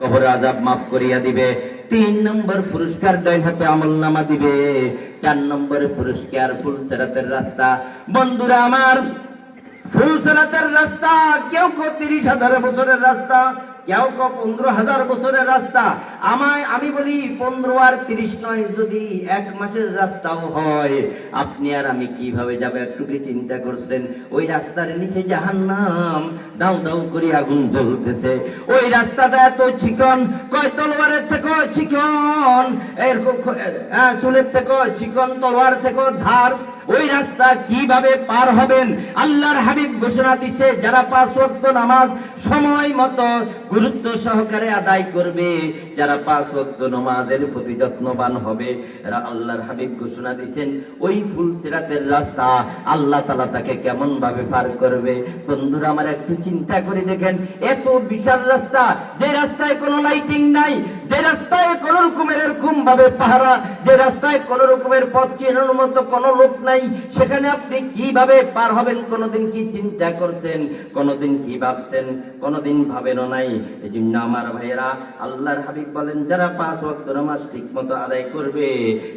কবরের আযাব মাফ করিয়া দিবে। 3 নম্বর পুরস্কার ডাইন হাতে আমলনামা দিবে। 4 নম্বরে পুরস্কার ফুলসিরাতের রাস্তা। বন্ধুরা আমার, ফুলসিরাতের রাস্তা কেউ 30,000 বছরের রাস্তা, কেউ 15,000 বছরের রাস্তা। আমি বলি 15 আর 30 নয়, যদি 1 মাসের রাস্তাও হয়, আপনি আর আমি কিভাবে যাব একটু কি চিন্তা করছেন? ওই রাস্তার নিচে জাহান্নাম, দাউ দাউ করে আগুন জ্বলতেছে। ওই রাস্তাটা এত চিকন, কয় তলোয়ারের থেকে চিকন, এরকম চুলের থেকে চিকন, তলোয়ার থেকে ধার। ওই রাস্তা কিভাবে পার হবেন? আল্লাহর হাবিব ঘোষণা দিছে, যারা 5 ওয়াক্ত নামাজ সময় মতো গুরুত্ব সহকারে আদায় করবে, যারা 5 ওয়াক্ত নামাজের প্রতি যত্নবান হবে, এরা আল্লাহর হাবিব ঘোষণা দিচ্ছেন ওই ফুলসিরাতের রাস্তা আল্লাহ তাআলা তাকে কেমন ভাবে পার করবে। বন্ধুরা আমার, একটু চিন্তা করে দেখেন, এত বিশাল রাস্তা, যে রাস্তায় কোনো লাইটিং নাই, যে রাস্তায় কোন রকমের এরকম ভাবে পাহারা, যে রাস্তায় কোন রকমের পথ চেনার মতো কোনো লোক নাই, সেখানে আপনি কিভাবে পার হবেন? কোনদিন কি চিন্তা করছেন? কোনদিন কি ভাবছেন? কোনদিন ভাবেনও নাই। এজন্য আমার ভাইয়েরা, আল্লাহর হাবিব বলেন, যারা 5 ওয়াক্ত নামাজ ঠিক মতো আদায় করবে,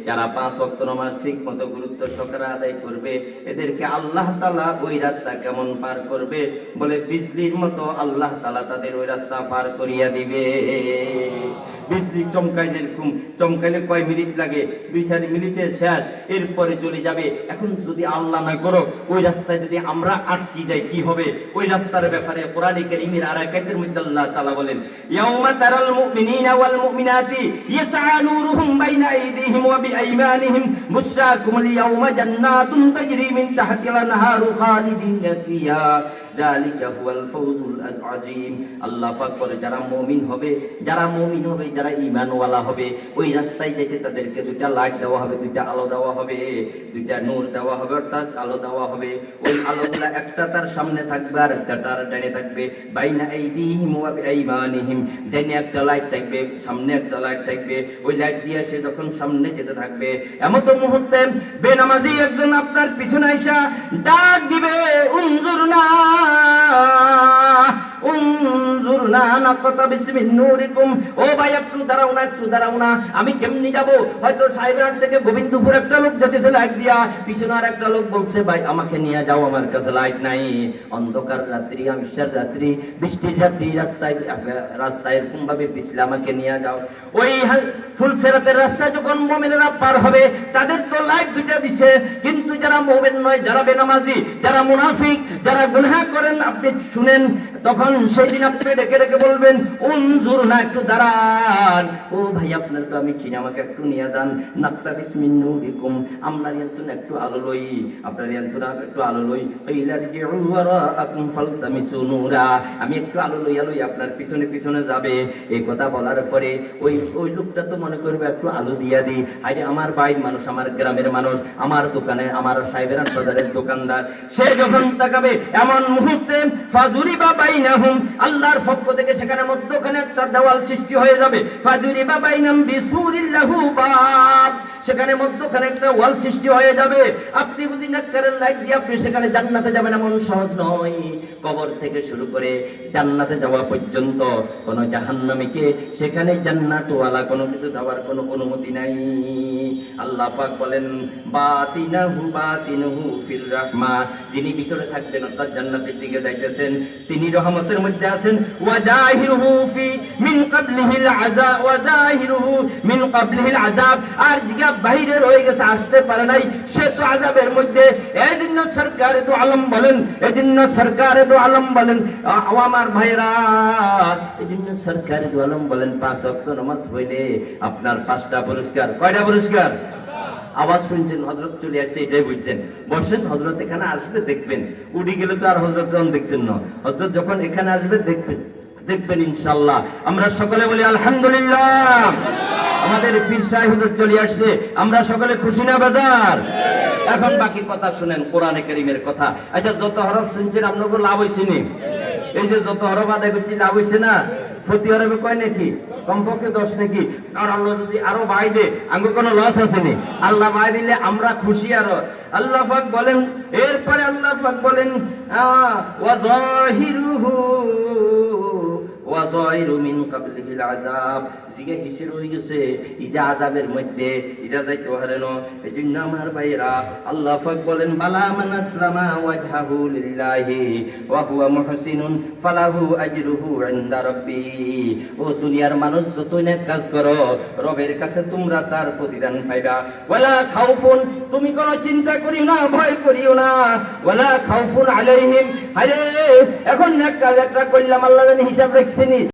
যারা 5 ওয়াক্ত নামাজ ঠিক মতো গুরুত্ব সহকারে আদায় করবে, এদেরকে আল্লাহ তাআলা ওই রাস্তা কেমন পার করবে? বলে বিজলির মতো আল্লাহ তাআলা তাদের ওই রাস্তা পার করিয়া দিবে। বিজলি চমকাইলে এরকম চমকাইলে কয় মিনিট লাগে? 2-4 মিনিটের শেষ, এরপরে চলে যাবে। এখন যদি আল্লাহ না করো ওই রাস্তায় যদি আমরা আটকে যাই, কি হবে? ওই রাস্তার ব্যাপারে কোরআনে কারীমের আর আয়াতের মধ্যে আল্লাহ তাআলা বলেন, ইয়াউমা তারাল মুমিনিনা ওয়াল মুমিনাতি ইয়াসআ নূরুহুম বাইনা আইদিহিম ওয়া বিআইমানিহিম বুশরাকুমুল ইয়াউমা জান্নাতুন তাজরি মিন তাহতিল আনহারু খালিদিনা ফিহা যালিকা হুয়াল ফাওজুল আযীম। আল্লাহ পাক বলে, যারা মুমিন হবে, যারা ঈমানওয়ালা হবে, ওই রাস্তায় যেতে তাদেরকে 2টা লাইট দেওয়া হবে, 2টা আলো দেওয়া হবে, 2টা নূর দেওয়া হবে, অর্থাৎ আলো দেওয়া হবে। ওই আলোগুলা একটা তার সামনে থাকবে আর একটা তার ডানে থাকবে। বাইনা আইদিহিম ওয়া বিআইমানিহিম, ডানে একটা লাইট থাকবে, সামনে একটা লাইট থাকবে। ওই লাইট দিয়ে সে যখন সামনে যেতে থাকবে, এমন মুহূর্তে বেনামাজি একজন আপনার পিছনে আইসা ডাক দিবে, উনজুরনা উনজুরনা নাকতাবিস মিন নূরিকুম। ও ভাই, একটু দাঁড়াও না, একটু দাঁড়াও না, আমি কেমনি যাব? হয়তো সাহেবরাট থেকে গোবিন্দপুর একটা লোক যেতেছে লাইট দিয়া, পিছনে আর একটা লোক বলছে, ভাই আমাকে নিয়ে যাও, আমার কাছে লাইট নাই, অন্ধকার রাত্রি, আমিষার রাত্রি, বৃষ্টির রাত্রি, রাস্তায় এরকম ভাবে পিছলে আমাকে নিয়ে যাও। ওই ফুলসিরাতের রাস্তা যখন মুমিনেরা পার হবে, তাদের তো লাইট 2টা দিছে, কিন্তু যারা মুমিন নয়, যারা বেনামাজি, যারা মুনাফিক, যারা গুনাহ করেন, আপনি শুনেন, তখন সেই দিন আপনি ডেকে ডেকে বলবেন, উনজুরনা, একটু দাঁড়ান, ও ভাই আপনার তো আমি চিনি, আমাকে একটু নিয়ে যান, নাকতাবিস মিন নূরিকুম, আপনার একটু আলো লই, আপনার একটু আলো লই, ইলারজিউ ওয়ারাআকুম ফালতামিসু নূরা, আমি একটু আলো লইয়া লই, আপনার পিছনে পিছনে যাবে। এই কথা বলার পরে ওই লোকটা তো মনে করবে একটু আলো দিয়া দিই, আরে আমার বাইর মানুষ, আমার গ্রামের মানুষ, আমার দোকানে, আমার সাহেবের বাজারের দোকানদার, সে যখন তাকাবে, এমন মুহূর্তে ফাজুরিবা বাইনাহুম, আল্লাহর পক্ষ থেকে সেখানে মধ্যখানে একটা দেওয়াল সৃষ্টি হয়ে যাবে। ফাজুরিবা বাইনাম বিসুরিল্লাহু বাব, সেখানে মধ্যখানে একটা ওয়াল সৃষ্টি হয়ে যাবে। আপনি বুঝি না কারেন্ট লাইট দিয়ে আপনি সেখানে জান্নাতে যাবেন, এমন সহজ নয়। কবর থেকে শুরু করে জান্নাতে যাওয়া পর্যন্ত কোন জাহান্নামীকে সেখানে জান্নাতওয়ালা কোনো কিছু দেওয়ার কোনো অনুমতি নাই। আল্লাহ পাক বলেন, বাতিনুহু ফির রাহমা, যিনি ভিতরে থাকবেন অর্থাৎ জান্নাতের দিকে যাইতেছেন, তিনি রহমতের মধ্যে আছেন। ওয়া জাহিরুহু ফি মিন ক্বাবলিহিল আযাব, ওয়া জাহিরুহু মিন ক্বাবলিহিল আযাব, আর জিগা বাইরে রয়ে গেছে, আসতে পারে নাই, সে তো আযাবের মধ্যে। এজন্য সরকারে দু আলম বলেন, এজন্য সরকারে দু আলম বলেন, আমার ভাইরা, এজন্য সরকারে দু আলম বলেন, 5 ওয়াক্ত নামাজ হইলে আপনার 5টা পুরস্কার। কয়টা পুরস্কার? আওয়াজ শুনছেন, হযরত চলে আসছে, এটাই বুঝছেন। বসেন, হযরত এখানে আসবে দেখবেন, উঠে গেলে তো আর হযরত যখন দেখতেন না, হযরত যখন এখানে আসবে দেখবেন ইনশাআল্লাহ। আমরা সকলে বলি আলহামদুলিল্লাহ, আমাদের পীর সাহেব হুজুর চলে আসছে, আমরা সকলে খুশি না বাজার? এখন বাকি কথা শুনেন, কোরআনে কারীমের কথা। আচ্ছা, যত হরফ শুনছেন আপনাদের লাভ হইছে নি? এই যে যত হরফ আদায় করছি, লাভ হইছে না? প্রতি হরফে কয় নাকি? কমপক্ষে 10 নাকি? আর আল্লাহ যদি আরো বাড়াই দে, আঙ্গো কোনো লস আছে নি? আল্লাহ বাড়াই দিলে আমরা খুশি আরো। আল্লাহ পাক বলেন, এরপরে আল্লাহ পাক বলেন, ওয়া যাহিরুহু ওয়া যায়রু মিন ক্বাবলিহিল আযাব জিগে হিসের হয়ে গেছে এই যে আযাবের মধ্যে এটা যাইতে পারে না। এজন্য আমার ভাইরা আল্লাহ পাক বলেন বালা মান আসলামা ওয়াজহাহু লিল্লাহি ওয়া হুয়া মুহসিনুন ফালাহু আজরুহু ইনদা রাব্বি। ও দুনিয়ার মানুষ যতই নেক কাজ করো রবের কাছে তোমরা তার প্রতিদান পাইবা। ওয়ালা খাউফুন তুমি কোনো চিন্তা করিও না, ভয় করিও না। ওয়ালা খাউফুন আলাইহিম, আরে এখন নেক কাজ একটা করলাম আল্লাহ জানি হিসাব রাখছেনি।